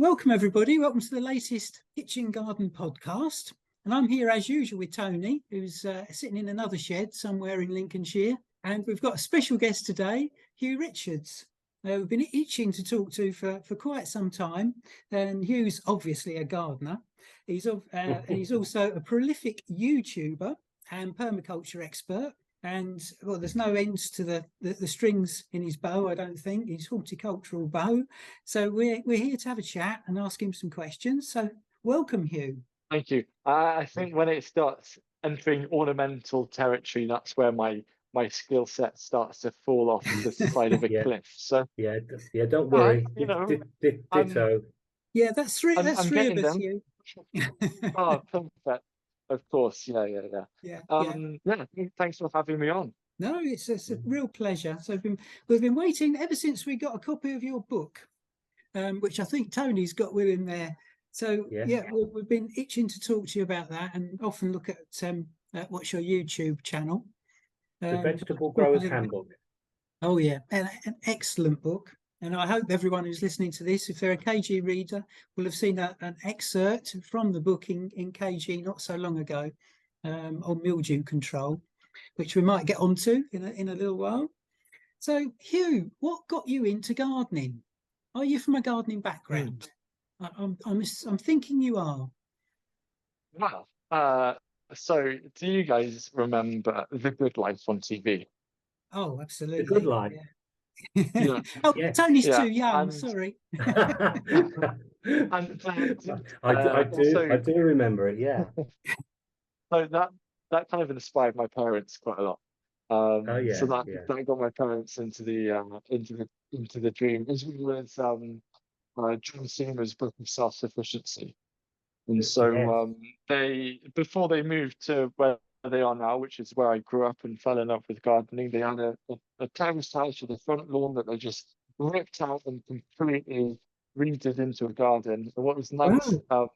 Welcome everybody. Welcome to the latest Kitchen Garden podcast. And I'm here as usual with Tony, who's sitting in another shed somewhere in Lincolnshire. And we've got a special guest today, Huw Richards. We've been itching to talk to for quite some time. And Huw's obviously a gardener. He's also a prolific YouTuber and permaculture expert. And well, there's no ends to the strings in his bow, I don't think, his horticultural bow. So we're here to have a chat and ask him some questions. So welcome, Huw. Thank you. I think when it starts entering ornamental territory, that's where my skill set starts to fall off the side of a cliff. So yeah, don't worry. Ditto. Yeah, that's three. That's I'm three of getting us, them. Huw. Oh, perfect. Of course, yeah. Thanks for having me on. No, it's a real pleasure. So we've been waiting ever since we got a copy of your book, which I think Tony's got with him there. So we've been itching to talk to you about that, and often look at what's your YouTube channel, The Vegetable Growers Handbook. Oh yeah, an excellent book. And I hope everyone who's listening to this, if they're a KG reader, will have seen an excerpt from the book in KG not so long ago on mildew control, which we might get onto in a little while. So, Huw, what got you into gardening? Are you from a gardening background? I'm thinking you are. Well, so do you guys remember The Good Life on TV? Oh, absolutely. The Good Life. Yeah. Yeah. Tony's too young. Sorry. I do remember it. Yeah. So that kind of inspired my parents quite a lot. So that got my parents into the dream, as well as John Seymour's book of Self-Sufficiency. And so before they moved to where they are now, which is where I grew up and fell in love with gardening, they had a terraced house with a front lawn that they just ripped out and completely redid into a garden. And what was nice, what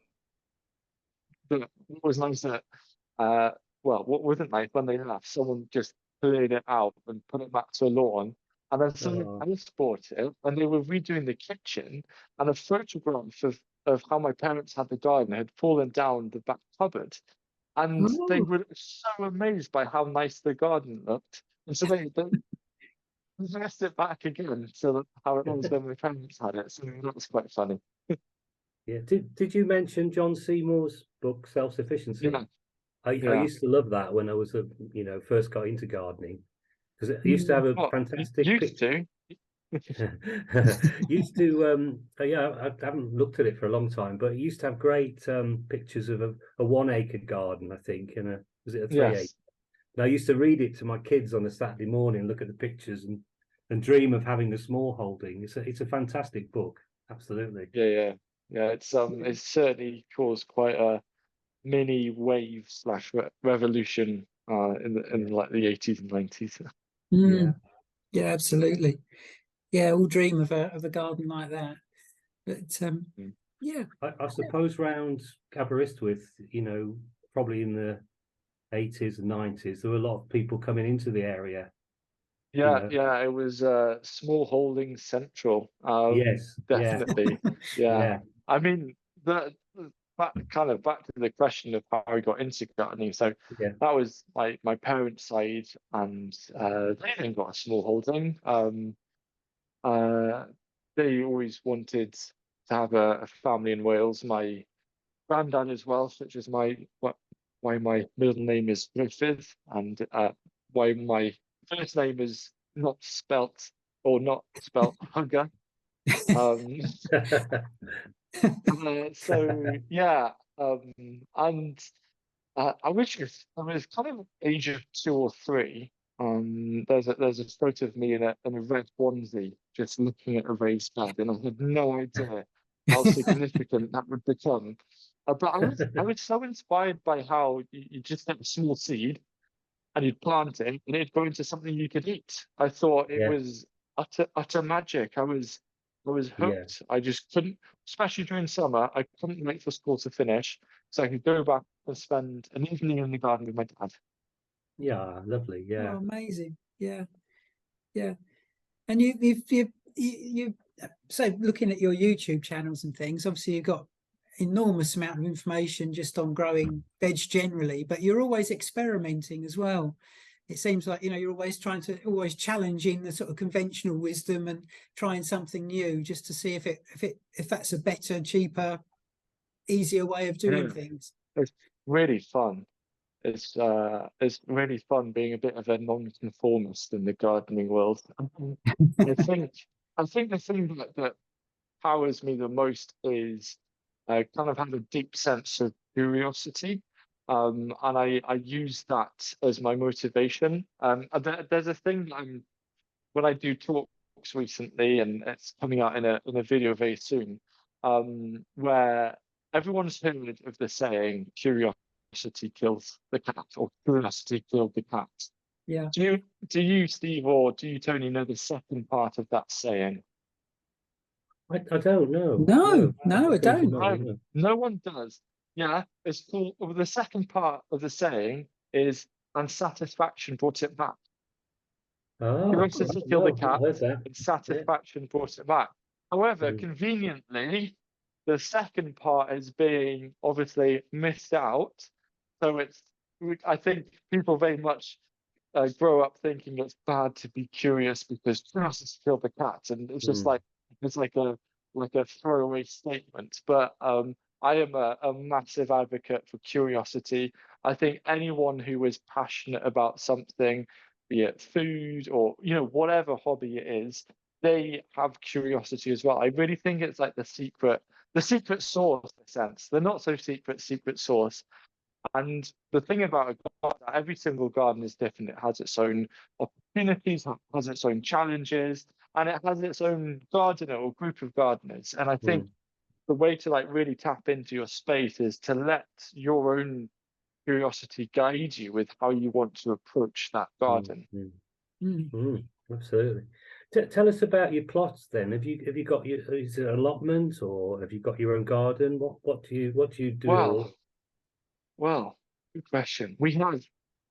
wasn't nice, when they left, someone just cleared it out and put it back to a lawn. And then someone else bought it, and they were redoing the kitchen, and a photograph of how my parents had the garden had fallen down the back cupboard. And they were so amazed by how nice the garden looked. And so they dressed it back again to how it was when my parents had it. So that was quite funny. Yeah. Did you mention John Seymour's book, Self-Sufficiency? Yeah. I used to love that when I was first got into gardening, because it used to have a fantastic I haven't looked at it for a long time, but it used to have great pictures of a 1 acre garden, I think, and was it a 3 acre? And I used to read it to my kids on a Saturday morning, look at the pictures and dream of having a small holding. It's a fantastic book. Absolutely. Yeah. It's certainly caused quite a mini wave / revolution in like the 80s and 90s. Yeah, absolutely. Yeah, all dream of a garden like that. But I suppose round Aberystwyth, probably in the 80s and 90s, there were a lot of people coming into the area. It was small holding central. Yes, definitely. Yeah. I mean, back to the question of how I got into gardening. So that was my parents' side, and they then got a small holding. They always wanted to have a family in Wales. My granddad is Welsh, which is why my middle name is Griffith, and why my first name is not spelt hugger. I was kind of age of 2 or 3. There's a photo of me in a red onesie just looking at a raised bed, and I had no idea how significant that would become. But I was so inspired by how you just get a small seed and you'd plant it and it'd grow into something you could eat. I thought it was utter magic. I was hooked. I just couldn't, especially during summer, I couldn't wait for school to finish so I could go back and spend an evening in the garden with my dad. Yeah, lovely. Yeah. Oh, amazing. Yeah. And you so looking at your YouTube channels and things, obviously you've got enormous amount of information just on growing veg generally, but you're always experimenting as well. It seems like, you're always challenging the sort of conventional wisdom and trying something new just to see if that's a better, cheaper, easier way of doing things. It's really fun. It's really fun being a bit of a non-conformist in the gardening world. I think the thing that powers me the most is I kind of have a deep sense of curiosity. And I use that as my motivation. There's a thing that when I do talks recently, and it's coming out in a video very soon, where everyone's heard of the saying "curiosity kills the cat" or "curiosity killed the cat." Yeah. Do you, Steve, or do you, Tony, know the second part of that saying? I don't know. No, I don't. No one does. Yeah, it's called, well, the second part of the saying is, "and satisfaction brought it back." Curiosity killed the cat, and satisfaction brought it back. However, conveniently, the second part is being obviously missed out. So I think people very much grow up thinking it's bad to be curious because curiosity killed the cat, and it's just it's like a throwaway statement. But I am a massive advocate for curiosity. I think anyone who is passionate about something, be it food or whatever hobby it is, they have curiosity as well. I really think it's like the secret sauce in a sense. The not so secret sauce. And the thing about a garden, every single garden is different. It has its own opportunities, has its own challenges, and it has its own gardener or group of gardeners. And I think the way to really tap into your space is to let your own curiosity guide you with how you want to approach that garden. Absolutely. Tell us about your plots then. Have you got is it allotment, or have you got your own garden? What do you do? Well, good question. We have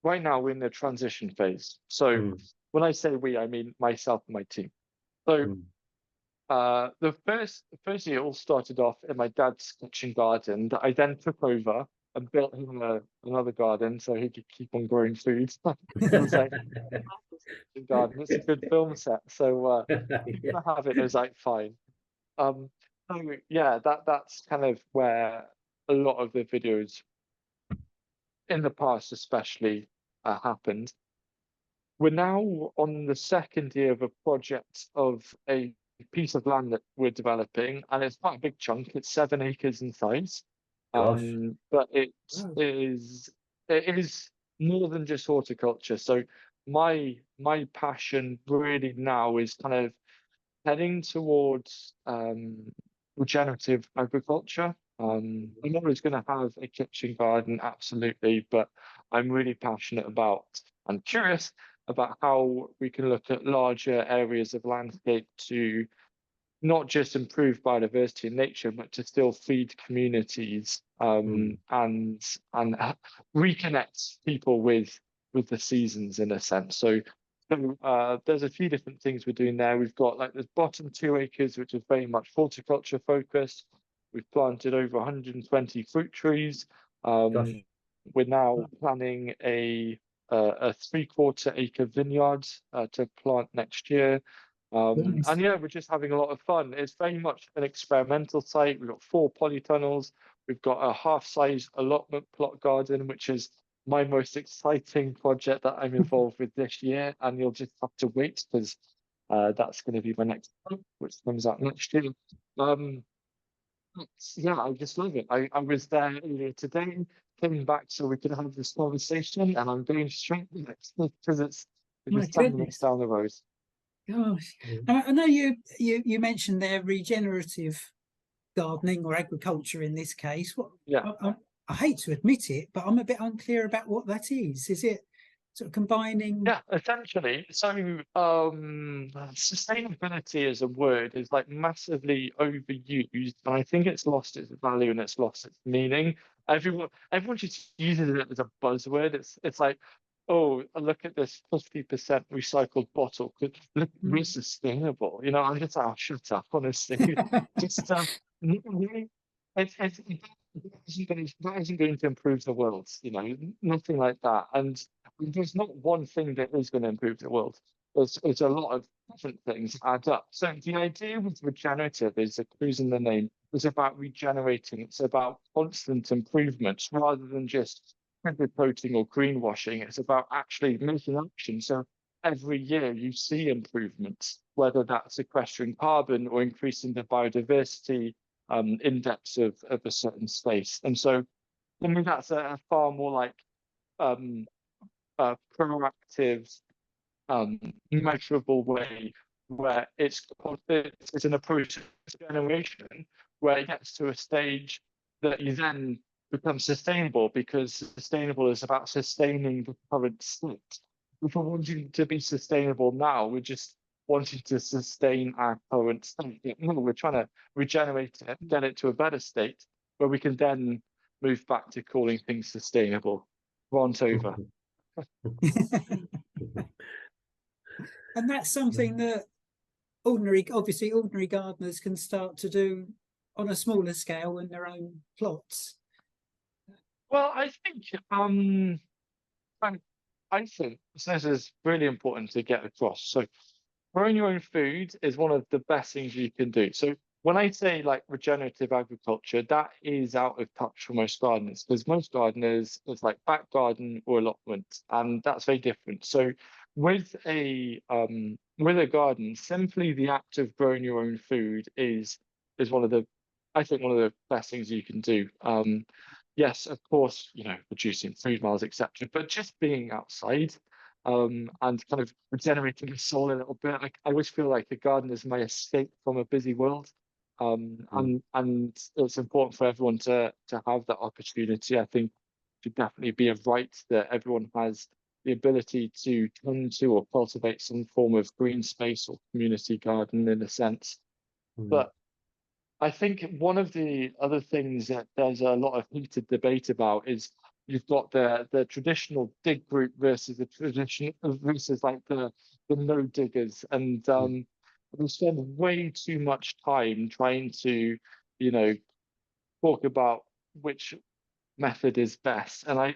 right now we're in the transition phase. So when I say we, I mean myself and my team. So the first year all started off in my dad's kitchen garden that I then took over and built him another garden so he could keep on growing food. It was like garden. It's a good film set, so you can have it. It was like fine. So yeah, that's kind of where a lot of the videos in the past, especially, happened. We're now on the second year of a project of a piece of land that we're developing, and it's quite a big chunk. It's 7 acres in size. But it is more than just horticulture. So my passion really now is kind of heading towards regenerative agriculture. I'm always going to have a kitchen garden, absolutely, but I'm really passionate about and curious about how we can look at larger areas of landscape to not just improve biodiversity in nature, but to still feed communities and reconnect people with the seasons in a sense. So there's a few different things we're doing there. We've got there's bottom 2 acres, which is very much horticulture focused. We've planted over 120 fruit trees. We're now planning a 3/4 acre vineyard to plant next year. Nice. And yeah, we're just having a lot of fun. It's very much an experimental site. We've got 4 polytunnels. We've got a half-size allotment plot garden, which is my most exciting project that I'm involved with this year. And you'll just have to wait because that's going to be my next one, which comes out next year. Yeah, I just love it. I was there earlier today, came back so we could have this conversation, and I'm going straight next because it's just 10 minutes down the road. Gosh, I know you mentioned there regenerative gardening or agriculture in this case. I hate to admit it, but I'm a bit unclear about what that is. Is it sort of combining? Yeah, essentially. So sustainability as a word is massively overused, and I think it's lost its value and it's lost its meaning. Everyone just uses it as a buzzword. It's like oh, look at this 50% recycled bottle. Look, we're Mm. sustainable. You know, I'm just like, oh, shut up, honestly. Just really, that isn't going to improve the world, you know, nothing like that. And there's not one thing that is going to improve the world. It's a lot of different things add up. So the idea with regenerative is a clues in the name. It's about regenerating. It's about constant improvements rather than just sugarcoating or greenwashing. It's about actually making action. So every year you see improvements, whether that's sequestering carbon or increasing the biodiversity index of a certain space. And so I mean that's a far more like um, proactive, measurable way where it's an approach to generation where it gets to a stage that you then become sustainable because sustainable is about sustaining the current state. If we're wanting to be sustainable now, we're just wanting to sustain our current state. No, we're trying to regenerate it, get it to a better state where we can then move back to calling things sustainable. Rant over. And that's something that obviously ordinary gardeners can start to do on a smaller scale in their own plots. Well, I think this is really important to get across. So growing your own food is one of the best things you can do. So when I say like regenerative agriculture, that is out of touch for most gardeners because most gardeners it's like back garden or allotment, and that's very different. So with a garden, simply the act of growing your own food is one of the I think one of the best things you can do. Yes, of course, you know, reducing food miles, etc., but just being outside and kind of regenerating the soul a little bit. I always feel like a garden is my escape from a busy world. And it's important for everyone to have that opportunity. I think it should definitely be a right that everyone has the ability to tend to or cultivate some form of green space or community garden in a sense. But I think one of the other things that there's a lot of heated debate about is you've got the traditional dig group versus the tradition versus like the no diggers, and we spend way too much time trying to, you know, talk about which method is best. And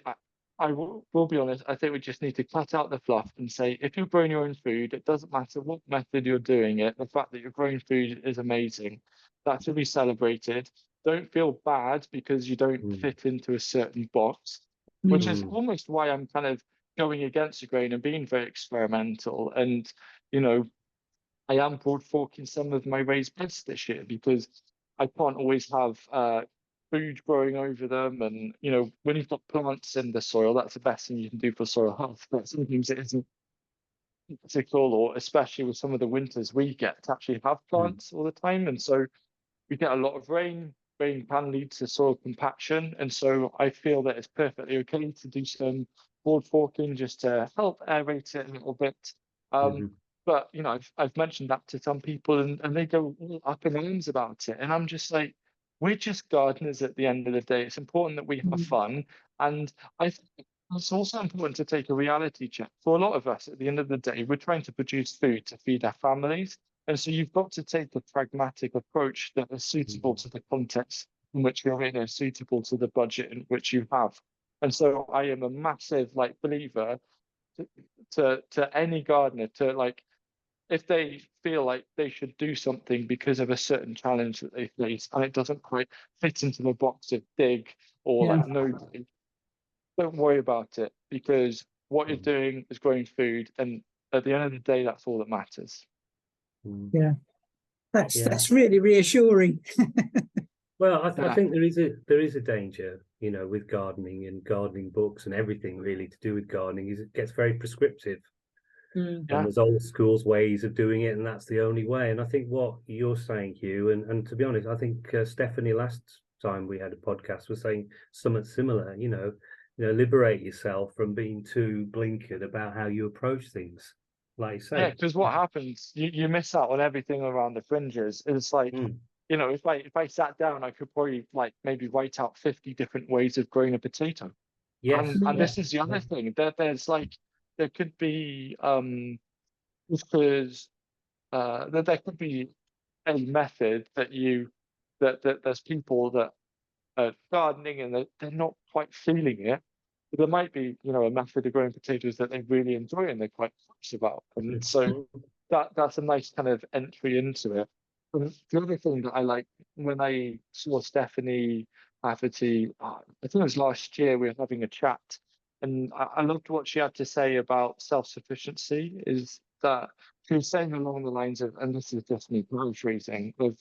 will be honest, I think we just need to cut out the fluff and say, if you're growing your own food, it doesn't matter what method you're doing it. The fact that you're growing food is amazing. That should be celebrated. Don't feel bad because you don't fit into a certain box, which is almost why I'm kind of going against the grain and being very experimental. And, you know, I am broad forking some of my raised beds this year because I can't always have food growing over them. And, you know, when you've got plants in the soil, that's the best thing you can do for soil health. But sometimes it isn't practical, or especially with some of the winters we get to actually have plants all the time. And so we get a lot of rain. Rain can lead to soil compaction. And so I feel that it's perfectly okay to do some broad forking just to help aerate it a little bit. But you know, I've mentioned that to some people, and they go all up in arms about it, and I'm just like, we're just gardeners at the end of the day. It's important that we have fun, and I think it's also important to take a reality check. For a lot of us, at the end of the day, we're trying to produce food to feed our families, and so you've got to take a pragmatic approach that is suitable to the context in which you're in, suitable to the budget in which you have. And so I am a massive like believer to any gardener to like, if they feel like they should do something because of a certain challenge that they face and it doesn't quite fit into the box of dig or like no dig, don't worry about it because what you're doing is growing food, and at the end of the day, that's all that matters. Yeah, that's really reassuring. Well, I think there is a danger, you know, with gardening and gardening books and everything really to do with gardening is it gets very prescriptive. And there's old school's ways of doing it, and that's the only way. And I think what you're saying, Huw, and to be honest, I think Stephanie last time we had a podcast was saying something similar. You know, liberate yourself from being too blinkered about how you approach things. Like you say, yeah, because what happens, you miss out on everything around the fringes. It's like, you know, if I sat down, I could probably like maybe write out 50 different ways of growing a potato. Yes. And Yeah. this is the other thing, that there's like, there could be because that there could be a method that that there's people that are gardening and they're not quite feeling it. But there might be, a method of growing potatoes that they really enjoy and they're quite curious about. And so that's a nice kind of entry into it. And the other thing that I like, when I saw Stephanie Rafferty, I think it was last year, we were having a chat, and I loved what she had to say about self-sufficiency, is that she was saying along the lines of, and this is just me paraphrasing, of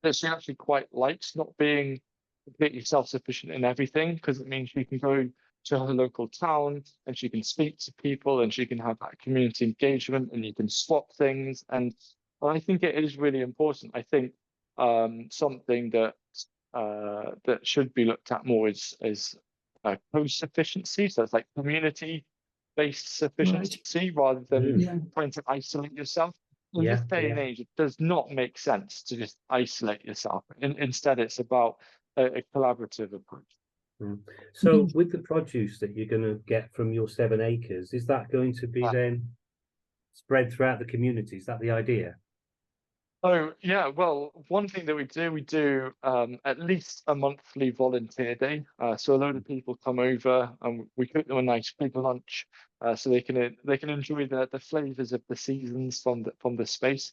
that she actually quite likes not being completely self-sufficient in everything, because it means she can go to her local town and she can speak to people and she can have that community engagement and you can swap things. And I think it is really important. I think something that that should be looked at more is co-sufficiency. So it's like community-based sufficiency rather than Yeah. trying to isolate yourself. In Yeah. this day and age, it does not make sense to just isolate yourself. Instead, it's about a collaborative approach. So with the produce that you're going to get from your 7 acres, is that going to be then spread throughout the community? Is that the idea? Oh, yeah. Well, one thing that we do at least a monthly volunteer day. So a load of people come over and we cook them a nice big lunch, so they can enjoy the flavors of the seasons from the space.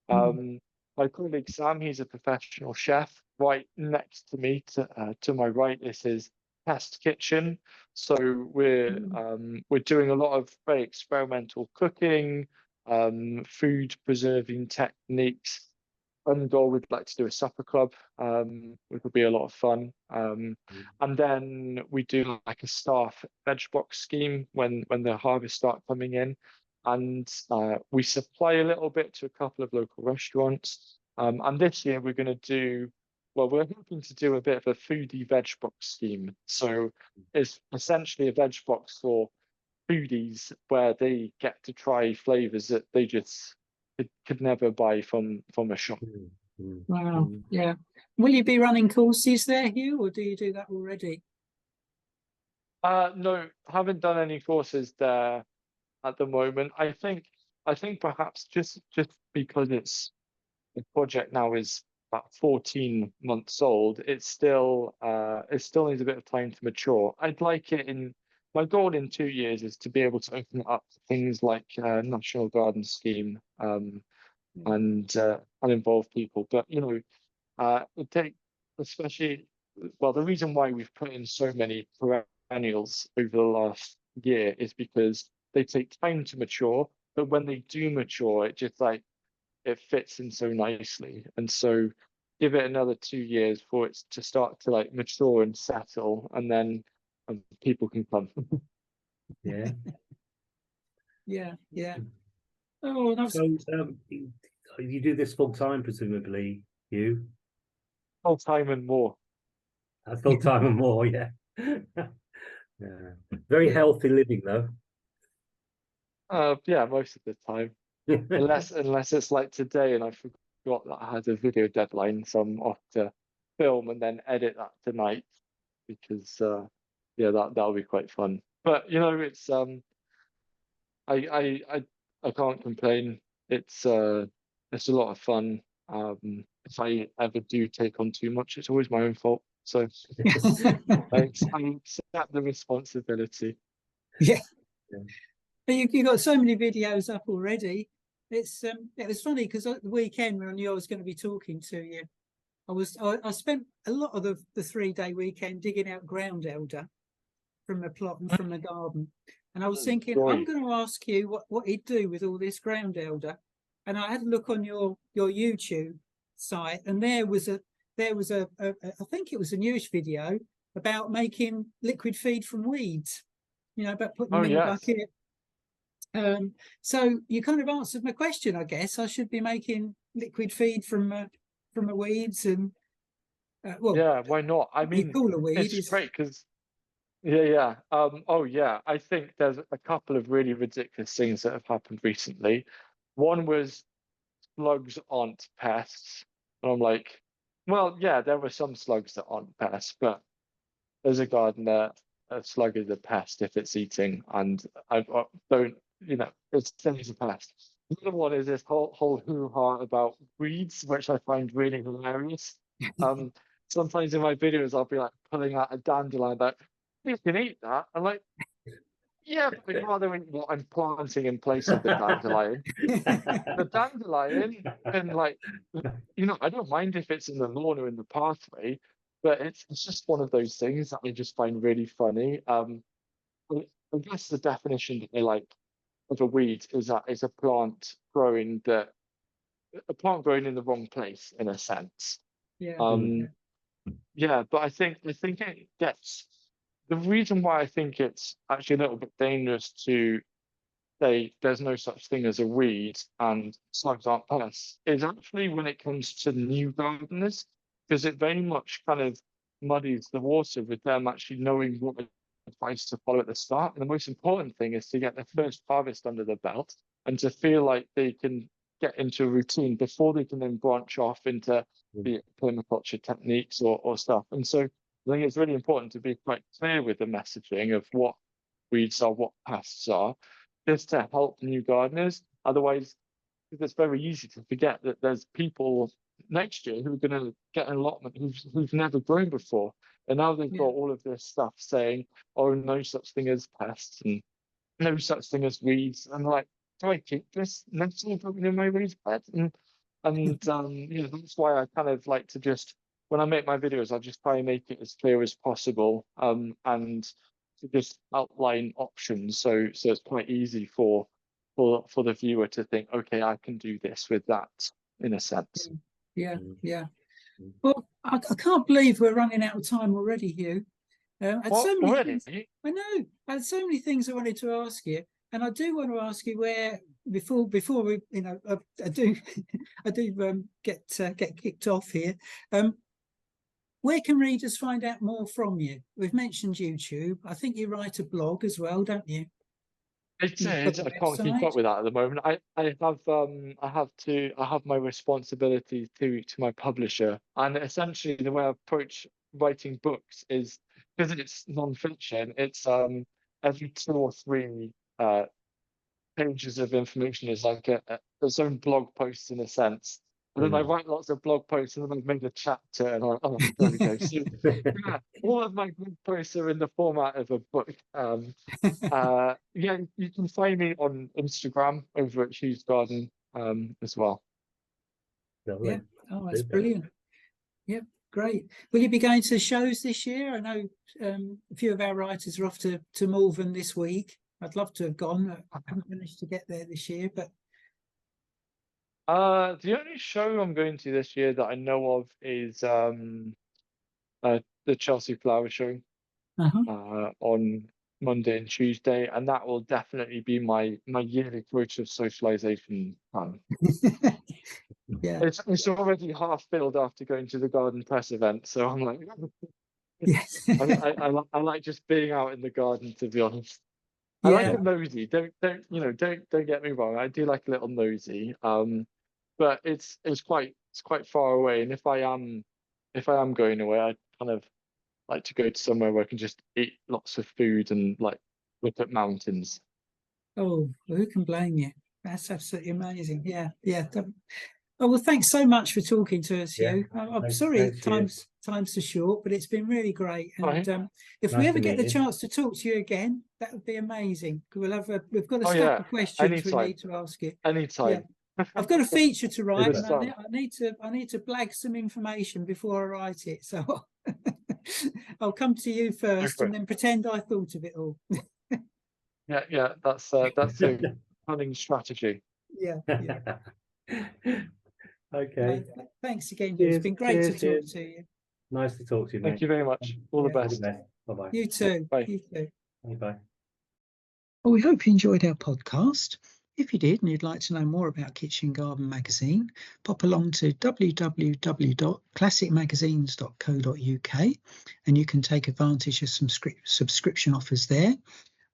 My colleague Sam, he's a professional chef. Right next to me, to my right, is his test kitchen. So we're doing a lot of very experimental cooking, food preserving techniques. Ungoal, we'd like to do a supper club, which would be a lot of fun. And then we do like a staff veg box scheme when the harvest start coming in. And we supply a little bit to a couple of local restaurants. And this year we're going to do, well, we're hoping to do a bit of a foodie veg box scheme. So it's essentially a veg box for foodies where they get to try flavors that they just could never buy from a shop. Wow. Yeah. Will you be running courses there, Huw, or do you do that already? No, haven't done any courses there at the moment. I think perhaps just because the project now is about 14 months old, it still needs a bit of time to mature. I'd like it in my goal in 2 years is to be able to open it up to things like National Garden Scheme and involve people. But it take especially well, the reason why we've put in so many perennials over the last year is because they take time to mature, but when they do mature, it just like it fits in so nicely. And so give it another 2 years for it to start to like mature and settle, and then people can come. Yeah. Yeah. Oh, that's So you do this full time, presumably, Huw? Full time and more. Full time and more, yeah. Yeah. Very healthy living, though. Yeah, most of the time. Unless it's like today and I forgot that I had a video deadline, so I'm off to film and then edit that tonight because yeah, that'll be quite fun. But it's I can't complain. It's a lot of fun. If I ever do take on too much, it's always my own fault. So I accept the responsibility. yeah. You got so many videos up already. It was funny because at the weekend when I knew I was going to be talking to you, I spent a lot of the 3-day weekend digging out ground elder from the plot and from the garden. And I was thinking, I'm going to ask you what he'd do with all this ground elder. And I had a look on your YouTube site, and there was a I think it was a newish video about making liquid feed from weeds. About putting them in the bucket. So you kind of answered my question, I guess. I should be making liquid feed from the weeds, and well, yeah, why not? I mean, you call a weed it's great because yeah. Oh yeah, I think there's a couple of really ridiculous things that have happened recently. One was slugs aren't pests, and I'm like, well, yeah, there were some slugs that aren't pests, but as a gardener, a slug is a pest if it's eating, and I don't, it's still a pest. The other one is this whole hoo-ha about weeds, which I find really hilarious. Sometimes in my videos, I'll be like pulling out a dandelion, like, you can eat that. I'm like, yeah, but I'd rather eat what I'm planting in place of the dandelion. The dandelion, and like, I don't mind if it's in the lawn or in the pathway, but it's just one of those things that I just find really funny. I guess the definition that they like of a weed is that it's a plant growing in the wrong place, in a sense. Yeah. Yeah, but I think it gets, the reason why I think it's actually a little bit dangerous to say there's no such thing as a weed and slugs aren't pests is actually when it comes to new gardeners, because it very much kind of muddies the water with them actually knowing what advice to follow at the start. And the most important thing is to get their first harvest under the belt and to feel like they can get into a routine before they can then branch off into the permaculture techniques or stuff. And so I think it's really important to be quite clear with the messaging of what weeds are, what pests are, just to help new gardeners. Otherwise, it's very easy to forget that there's people next year who are going to get an allotment who've never grown before. And now they've got all of this stuff saying, oh, no such thing as pests and no such thing as weeds. And like, do I keep this next in my raised bed? And that's why I kind of like to just, when I make my videos, I just try and make it as clear as possible, and to just outline options. So it's quite easy for the viewer to think, okay, I can do this with that, in a sense. Yeah. Well, I can't believe we're running out of time already, Huw. I had so many things, I know. I had so many things I wanted to ask you, and I do want to ask you where before we, I do get kicked off here. Where can readers find out more from you? We've mentioned YouTube. I think you write a blog as well, don't you? I can't keep up with that at the moment. I have my responsibility to my publisher, and essentially the way I approach writing books is, because it's non-fiction, it's every 2 or 3 pages of information is like its own blog post, in a sense. And then I write lots of blog posts, and then I've made a chapter, and there we go. So yeah, all of my blog posts are in the format of a book. Yeah, you can find me on Instagram over at Huw's Garden as well. Lovely. Yeah. Oh, that's brilliant. Yep, great. Will you be going to shows this year? I know a few of our writers are off to Malvern this week. I'd love to have gone. I haven't managed to get there this year, but the only show I'm going to this year that I know of is the Chelsea Flower Show on Monday and Tuesday, and that will definitely be my yearly quota of socialization time. Yeah, it's already half filled after going to the Garden Press event, so I'm like, yes, I like just being out in the garden, to be honest. I like a nosy. Don't get me wrong. I do like a little nosy. But it's quite far away, and if I am going away, I kind of like to go to somewhere where I can just eat lots of food and like look at mountains. Oh, who can blame you? That's absolutely amazing. Yeah. Oh, well, thanks so much for talking to us, Huw. I'm sorry time's too short, but it's been really great. And if we ever get the chance to talk to you again, that would be amazing. We've got a stack of questions we need to ask you. Anytime. Yeah. I've got a feature to write, and I need to blag some information before I write it. So I'll come to you first, and then pretend I thought of it all. Yeah. That's a cunning strategy. Yeah. Okay. Thanks again. It's been great to talk to you. Nice to talk to you, mate. Thank you very much. All the best. Bye-bye. You too. Bye. You too. Bye. Well, we hope you enjoyed our podcast. If you did and you'd like to know more about Kitchen Garden Magazine, pop along to www.classicmagazines.co.uk and you can take advantage of some subscription offers there.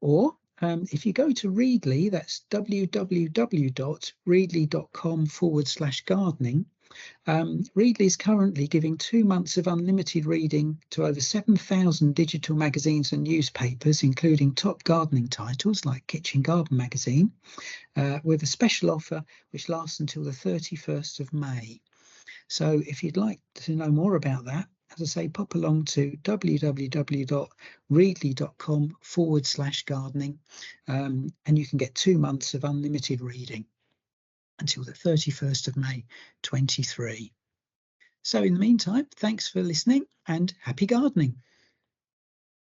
Or if you go to Readly, that's www.readly.com/gardening, Readly is currently giving 2 months of unlimited reading to over 7,000 digital magazines and newspapers, including top gardening titles like Kitchen Garden magazine, with a special offer which lasts until the 31st of May. So if you'd like to know more about that, as I say, pop along to www.readly.com/gardening, and you can get 2 months of unlimited reading until the 31st of May 23. So in the meantime, thanks for listening and happy gardening.